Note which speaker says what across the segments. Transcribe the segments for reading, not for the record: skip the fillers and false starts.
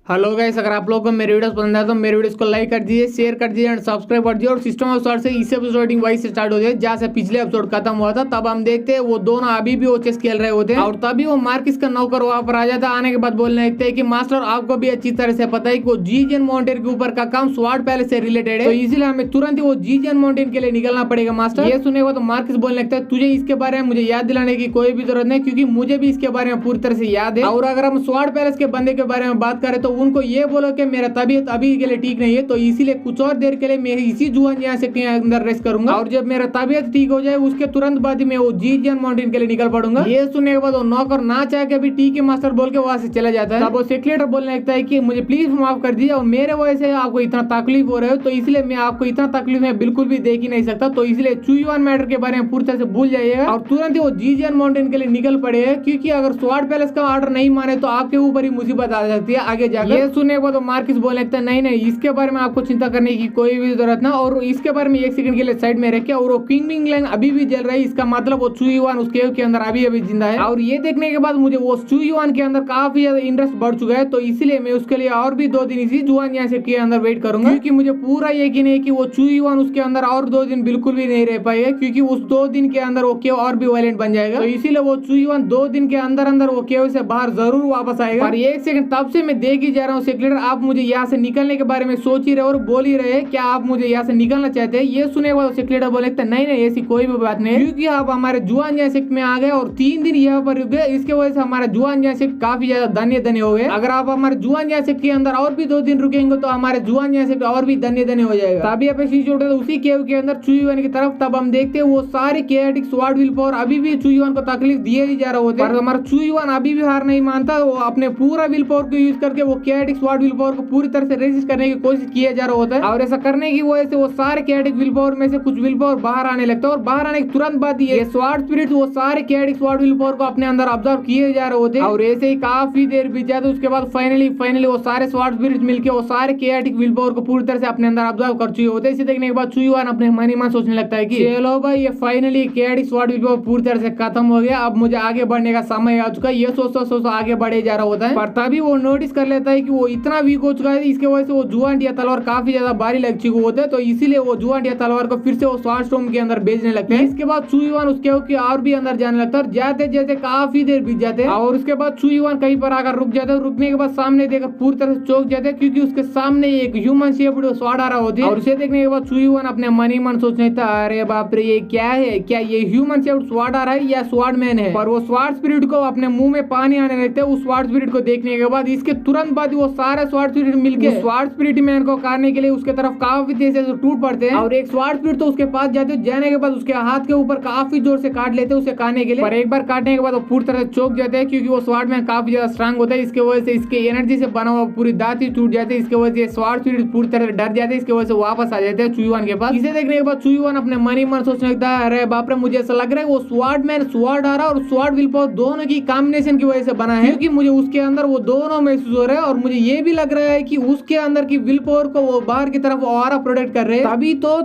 Speaker 1: Hello guys, अगर आप लोगों को मेरे वीडियोस पसंद आए तो मेरे वीडियोस को लाइक कर दीजिए, शेयर कर दीजिए एंड सब्सक्राइब कर दीजिए। और सिस्टम ऑफ सॉर्ट से इस एपिसोड वही से स्टार्ट हो जाए जहाँ से पिछले एपिसोड खत्म हुआ था। तब हम देखते हैं वो दोनों अभी भी वो चेस खेल रहे होते हैं और तभी वो मार्किस का नौकर वहां पर आ जाता है। आने के बाद बोलने लगते हैं कि मास्टर आपको भी अच्छी तरह से पता है कि वो जीजन माउंटेन के ऊपर का काम स्वार्ड पैलेस से रिलेटेड है, तो इसीलिए हमें तुरंत ही वो जीजन माउंटेन के लिए निकलना पड़ेगा मास्टर। ये सुने तो मार्किस बोलने लगता है तुझे इसके बारे में मुझे याद दिलाने की कोई भी जरूरत नहीं, क्योंकि मुझे भी इसके बारे में पूरी तरह से याद है। और अगर हम स्वार्ड पैलेस के बंदे के बारे में बात करें तो उनको ये बोलो कि मेरा तबीयत अभी के लिए ठीक नहीं है, तो इसीलिए कुछ और देर के लिए मैं इसी जुआन यहाँ से अंदर रेस्ट करूंगा और जब मेरा तबीयत ठीक हो जाए उसके तुरंत बाद ही मैं वो जीजन माउंटेन के लिए निकल पड़ूंगा। ये सुनने के बाद वो नौकर ना चाह के भी ठीक है मास्टर बोल के वहां से चला जाता है। तब वो सेक्रेटर बोलने लगता है कि मुझे प्लीज माफ कर दीजिए और मेरे वजह से आपको इतना तकलीफ हो रहा है, तो इसलिए मैं आपको इतना तकलीफ में बिल्कुल भी देख ही नहीं सकता, तो इसलिए चुयुआन मैटर के बारे में पूरी तरह से भूल जाइएगा और तुरंत ही वो जीजन माउंटेन के लिए निकल पड़े, क्योंकि अगर स्वार्ड पैलेस का ऑर्डर नहीं माने तो आपके ऊपर ही मुसीबत आ सकती है आगे जाकर। ये सुनने के बाद मार्किस बोलने लगता है नहीं इसके बारे में आपको चिंता करने की कोई भी जरूरत ना, और इसके बारे में एक सेकंड के लिए साइड में रखे। और वो किंग लाइन अभी भी जल रही है, इसका मतलब वो चुयुआन उस केव के अंदर अभी अभी जिंदा है। और ये देखने के बाद मुझे वो चुयुआन के अंदर काफी ज्यादा इंटरेस्ट बढ़ चुका है, तो इसीलिए मैं उसके लिए और भी 2 दिन इसी जुआन यहाँ से के अंदर वेट करूंगा, क्योंकि मुझे पूरा यकीन है कि वो चुयुआन उसके अंदर और 2 दिन बिल्कुल भी नहीं रह पाएगा, क्योंकि उस 2 दिन के अंदर वो केव और भी वायलेंट बन जाएगा। तो इसीलिए वो चुयुआन 2 दिन के अंदर अंदर वो केव से बाहर जरूर वापस आएगा। और एक सेकंड तब से मैं देख ही जा रहा हूँ सेक्रेटर, आप मुझे यहाँ से निकलने के बारे में सोच ही रहे और बोल ही रहे, क्या आप मुझे यहाँ से निकलना चाहते हैं? ये सुने वाला सेक्रेटर बोले नहीं ऐसी कोई भी बात नहीं, क्योंकि आप हमारे जुआन जैसे में आ गए और 3 दिन यहाँ पर रुक गए, इसके वजह से हमारा जुआन जैसे काफी ज्यादा धन्य हो गए। अगर आप हमारे जुआन जैसे के अंदर और भी 2 दिन रुकेंगे तो हमारे जुआन जैसे और भी धन्य हो जाएगा। तभी आप उसी केव के अंदर चुयुआन की तरफ, तब हम देखते हैं वो सारे केटिक स्वार्ड विल पावर अभी भी चुयुआन को तकलीफ दिए ही जा रहे होते हैं, पर हमारा चुयुआन अभी भी हार नहीं मानता। वो अपने पूरा विल पावर को यूज करके वो केटिक स्वार्ड विल पावर को पूरी तरह से रेजिस्ट करने की कोशिश किया जा रहा होता है, और ऐसा करने की वजह से वो सारे केटिक विल पावर में से कुछ विल पावर बाहर आने लगता है, और बाहर आने के तुरंत बाद ये स्वार्ड स्पिरिट वो सारे केटिक स्वार्ड विल पावर को अपने अंदर ऑब्जर्व किए जा रहे होते हैं। और ऐसे ही काफी देर बीत जाती है, उसके बाद फाइनली वो सारे स्वार्ड स्पिरिट मिलकर वो सारे केटिक विल पावर को पूरी तरह से अपने अंदर ऑब्जर्व कर चुके होते हैं। इसे देखने के बाद चुयुआन अपने मन ही मन सोचने लगता है कि चलो भाई ये finally chaotic sword will power पूरी तरह से खत्म हो गया, अब मुझे आगे बढ़ने का समय आ चुका है। ये सोचता आगे बढ़े जा रहा होता है, पर तभी वो नोटिस कर लेता है कि वो इतना वीक हो चुका है, इसके वजह से वो जुआन या तलवार काफी ज्यादा भारी लग चुके होते हैं, तो इसीलिए वो जुआन या तलवार को फिर से वो स्वार्ड स्टोर्म के अंदर भेजने लगते हैं। इसके बाद चुयुआन उसके और भी अंदर जाने लगता है, जाते जाते काफी देर बीत जाते हैं, और उसके बाद चुयुआन कहीं पर आकर रुक जाते हैं। रुकने के बाद सामने देखकर पूरी तरह से चौंक जाते हैं, क्योंकि उसके सामने एक ह्यूमन शेप्ड स्वार्ड आ रहा होती है। और उसे देखने के बाद चुयुआन अपने मन ही मन सोचने लगता है अरे बाप रे ये क्या है, क्या ये ह्यूमन शेप्ड स्वार्ड आ रहा है या स्वार्ड मैन है? पर वो स्वार्ड स्पिरिट को अपने मुंह में पानी आने लगते हैं उस स्वार्ड स्पिरिट को देखने के बाद। इसके तुरंत बाद वो सारे स्वार्ड स्पिरिट मिलकर स्वार्ड स्पिरिट मैन को काटने के लिए उसके तरफ काफी तेजी से टूट पड़ते हैं, और एक स्वार्ड स्पिरिट तो उसके पास जाते हैं, जाने के बाद उसके हाथ के ऊपर काफी जोर से काट लेते हैं उसे काटने के लिए। पर एक बार काटने के बाद वो पूरी तरह से चौंक जाते हैं, क्योंकि वो स्वार्ड मैन काफी ज्यादा स्ट्रांग होता है, इसके वजह से इसके एनर्जी से बना हुआ पूरी दांत ही टूट जाते हैं। इसके वजह से स्वार्ड स्पिरिट पूरी तरह से डर जाते हैं, इसके वजह से वापस आ जाते हैं चुयुआन के पास। इसे देखने के बाद चुयुआन अपने मन ही मन सोचने लगता है अरे बाप रे मुझे ऐसा लग रहा है वो स्वार्ड मैन स्वार्ड आ रहा और स्वार्ड विल पावर दोनों की कॉम्बिनेशन की वजह से बना है, क्योंकि मुझे उसके अंदर वो दोनों महसूस हो रहा है, और मुझे ये भी लग रहा है कि उसके अंदर की विल पावर को वो बाहर की तरफ और प्रोटेक्ट कर रहे हैं।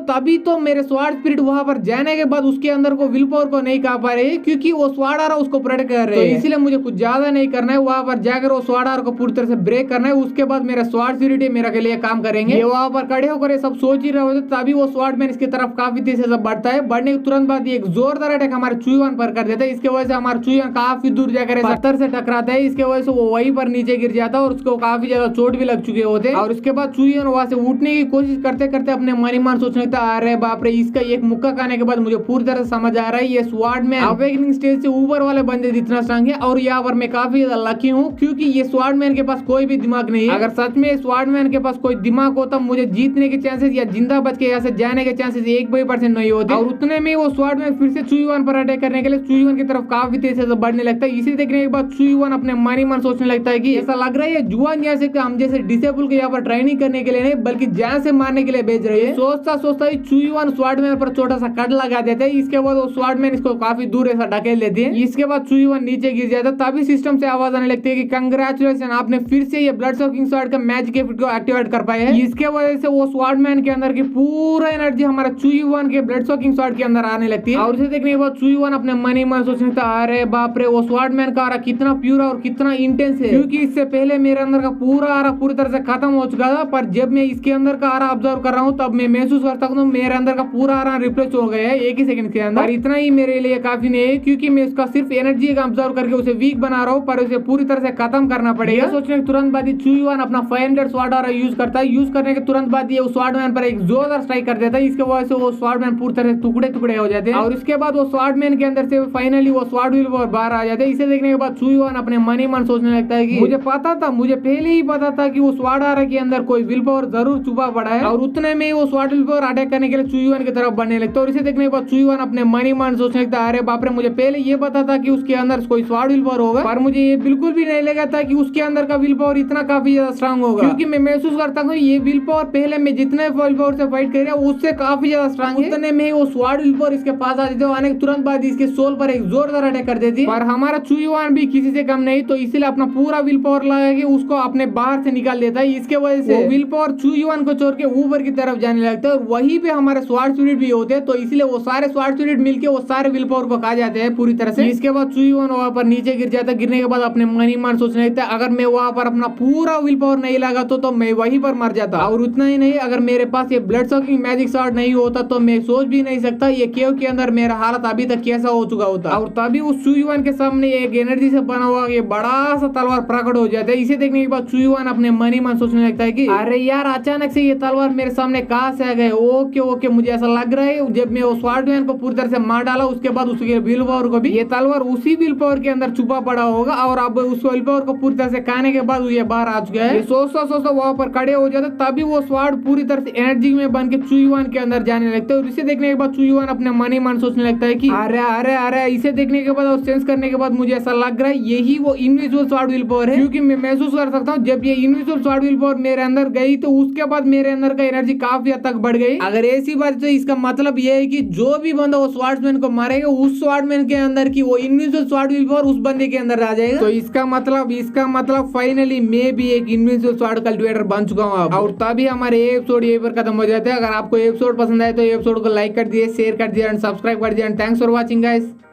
Speaker 1: तभी तो मेरे स्वार्ड स्पिरिट वहां पर जाने के बाद उसके अंदर को विल पावर को नहीं कर पा रहे, क्योंकि वो स्वार्ड आ रहा उसको प्रोटेक्ट कर रहे हैं। तो इसलिए मुझे कुछ ज्यादा नहीं करना है, वहां पर जाकर वो स्वार्ड आर को पूरी तरह से ब्रेक करना है, उसके बाद मेरा स्वार्ड स्पिरिट मेरा के लिए काम करेंगे। ये वहां पर खड़े होकर सब सोच ही रहे होते, तभी वो स्वार्ड मैन इसकी तरफ काफी तेजी से बढ़ता है। बढ़ने के तुरंत बाद एक जोरदार अटैक हमारे चुयुआन पर कर देता है, इसके वजह से हमारा चुयुआन काफी दूर जाकर पत्थर से टकराता है, इसके वजह से वो वहीं पर नीचे गिर जाता है और उसको काफी ज्यादा चोट भी लग चुके होते हैं। और उसके बाद चुयुआन वहां से उठने की कोशिश करते करते अपने मन ही मन सोचने लगता है अरे बाप रे इसका एक मुक्का खाने के बाद मुझे पूरी तरह से समझ आ रहा है ये स्वार्ड मैन अवेकनिंग स्टेज से ऊपर वाले बंदे जितना स्ट्रांग है, और यहाँ पर मैं काफी ज्यादा लकी हूँ, क्योंकि ये स्वार्ड मैन के पास कोई भी दिमाग नहीं है। अगर सच में स्वार्ड मैन के पास कोई दिमाग होता मुझे जीतने के चांसेस या जिंदा बच के यहाँ से जाने के चांसेस 1% नहीं होते, और उतने में वो स्वार्ड मैन फिर से चुयुआन पर अटैक करने के लिए चुयुआन की तरफ काफी तेजी से बढ़ने लगता है। इसे देखने के बाद चुयुआन अपने मन ही मन सोचने लगता है कि ऐसा लग रहा है जुआन यहाँ से हम जैसे डिसेबल के यहाँ पर ट्रेनिंग करने के लिए नहीं बल्कि जान से मारने के लिए भेज रहे हैं। सोचता ही चुयुआन स्वार्ड मैन पर छोटा सा कट लगा देते हैं, इसके बाद वो स्वार्ड मैन इसको काफी दूर ऐसा ढकेल देती है। इसके बाद चुयुआन नीचे गिर जाता है, तभी सिस्टम से आवाज आने लगती है कि कंग्रेचुलेशन आपने फिर से ये ब्लड सॉकिंग स्वार्ड का मैजिक इफेक्ट को एक्टिवेट कर पाए हैं। इसके वजह से वो स्वार्ड मैन के अंदर की पूरा एनर्जी हमारा चुयुआन के ब्लड सॉकिंग स्वार्ड के अंदर आने लगती है, और उसे देखने के बाद चुयुआन अपने मन ही मन सोचने लगता है अरे बाप रे वो स्वार्ड मैन का कितना प्योर और कितना इंटेंस है, क्योंकि इससे पहले मेरे अंदर का पूरा आरा पूरी तरह से खत्म हो चुका था, पर जब मैं इसके अंदर का आरा ऑब्जर्व कर रहा हूँ तब मैं महसूस कर सकता हूँ मेरे अंदर का पूरा आरा रिप्लेस हो गया है एक ही सेकंड के अंदर। इतना ही मेरे लिए काफी नहीं है, क्योंकि मैं उसका सिर्फ एनर्जी का ऑब्जर्व करके उसे वीक बना रहा हूँ, पर उसे पूरी तरह से खत्म करना पड़ेगा। सोचने के तुरंत बाद चुईवान अपना 500 स्वॉर्ड आरा यूज करता है। यूज करने के तुरंत बाद ये स्वॉर्डमैन पर एक जोरदार स्ट्राइक कर देता है। इसके वजह से वो स्वॉर्डमैन पूरी तरह से टुकड़े टुकड़े हो जाते हैं और इसके बाद वो स्वॉर्डमैन के अंदर से फाइनली वो स्वॉर्ड विल पावर बाहर आ जाते हैं। इसे देखने के बाद चुईवान अपने मन ही मन सोचने लगता है कि मुझे पता था, मुझे पहले ही पता था कि वो स्वॉर्ड आरा के अंदर कोई विल पावर जरूर छुपा पड़ा है। और उतने में वो स्वॉर्ड विल पावर अटैक करने के लिए चुईवान की तरफ बढ़ने लगता है। और इसे देखने के बाद चुईवान अपने मन ही मन सोचने लगता है, अरे बाप रे, मुझे पहले ये पता था कि उसके अंदर कोई स्वॉर्ड विल पावर होगा, पर मुझे ये बिल्कुल भी नहीं लगा था कि उसके अंदर का विल पावर इतना काफी ज्यादा स्ट्रांग होगा। क्योंकि मैं महसूस करता हूँ ये विल पावर पहले मैं जितने विल पावर से फाइट कर रहा हूँ उससे काफी ज्यादा स्ट्रांग है। उतने में वो स्वॉर्ड विल पावर इसके पास आ जाते हैं। आने के तुरंत बाद इसके सोल पर एक जोरदार अटैक कर देती है। पर हमारा चुईवान भी किसी से कम नहीं, तो इसीलिए अपना पूरा विल पावर लगा के उसको अपने बाहर से निकाल देता है। इसके वजह से विल पावर चुईवान को छोड़ के ऊपर की तरफ जाने लगता है और वहीं पे हमारे स्वॉर्ड स्पिरिट भी होते हैं। तो इसलिए वो सारे स्वॉर्ड स्पिरिट मिलके वो सारे विल पावर को खा जाते हैं पूरी तरह से। इसके बाद चुईवान वहां पर नीचे गिर जाता है। गिरने के बाद अपने मन ही मन सोचने लगता है, अगर मैं वहां पर अपना पूरा विल पावर नहीं लगा तो मैं वहीं पर मर जाता। और उतना ही नहीं, अगर मेरे पास ये ब्लड सॉकिंग मैजिक शॉट नहीं होता तो मैं सोच भी नहीं सकता ये केव के अंदर मेरा हालत अभी तक कैसा हो चुका होता। और तभी उस चुईवान के सामने एक एनर्जी से बना हुआ ये बड़ा सा तलवार प्रकट हो जाता है। इसे देखने के बाद चुईवान अपने मन ही मन सोचने लगता है कि अरे यार, अचानक से ये तलवार मेरे सामने कहां से आ गए। ओके ओके, मुझे ऐसा लग रहा है जब मैं उस स्वॉर्डमैन को पूरी तरह से मार डाला उसके बाद उसके विल पावर को भी ये तलवार उसी विल पावर के अंदर छुपा पड़ा होगा और अब उस विल पावर को पूरी तरह से खाने के बाद ये बाहर आ चुका है। सोचता वहां पर खड़े हो जाते, तभी वो स्वॉर्ड पूरी तरह से एनर्जी में बन के चुईवान के अंदर जाने लगता है। और इसे देखने के बाद चुईवान अपने मन ही मन सोचने लगता है कि अरे अरे अरे, इसे देखने के बाद और सेंस करने के बाद मुझे ऐसा लग रहा है यही वो इनविजिबल स्वॉर्ड विल पावर है। क्योंकि मैं महसूस कर सकता हूँ जब ये इनविजिबल स्वॉर्ड विल पावर मेरे अंदर गई तो उसके बाद मेरे अंदर का एनर्जी काफी हद तक बढ़ गई। अगर ऐसी बात तो इसका मतलब ये है कि जो भी बंदा वो स्वॉर्डमैन को मारेगा उस स्वॉर्डमैन के अंदर की वो इनविजिबल स्वॉर्ड विल पावर उस बंदे के अंदर आ जाएगा। तो इसका मतलब फाइनली मैं भी एक इनविजिबल स्वॉर्ड कल्टिवेटर बन चुका हूँ अब। और तभी हमारे एपिसोड यहीं पर खत्म हो जाते हैं। अगर आपको एपिसोड पसंद आए तो एपिसोड को लाइक कर दिए, शेयर कर दिया एंड सब्सक्राइब कर दिया। And thanks for watching guys.